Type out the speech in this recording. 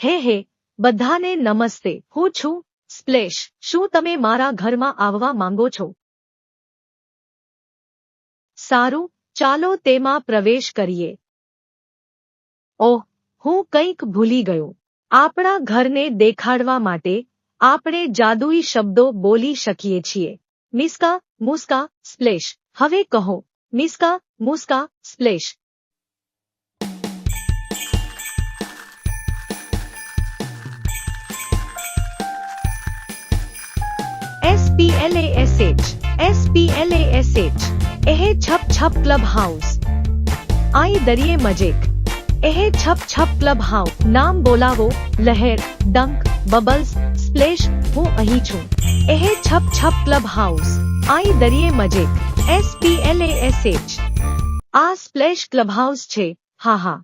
હે બધાને નમસ્તે, હું છું સ્પ્લેશ. શું તમે મારા ઘરમાં આવવા માંગો છો? સારું, ચાલો તેમાં પ્રવેશ કરીએ. ઓહ, હું કંઈક ભૂલી ગયો. આપણા ઘરને દેખાડવા માટે આપણે જાદુઈ શબ્દો બોલી શકીએ છીએ. Meeska, mooska, splash. હવે કહો, મિસ્કા, મુસ્કા, સ્પ્લેશ. SPLASH એહ છપ છપ ક્લબ હાઉસ. આઈ દરિયે મજેક. એહ છપ છપ ક્લબ હાઉસ. નામ બોલાવો. લહેર, ડંક, બબલ્સ, સ્પ્લેશ. હું અહીં છું. એહ છપ છપ ક્લબ હાઉસ. આઈ દરિયે મજેક. SPLASH. આ સ્પ્લેશ ક્લબ હાઉસ છે. હા.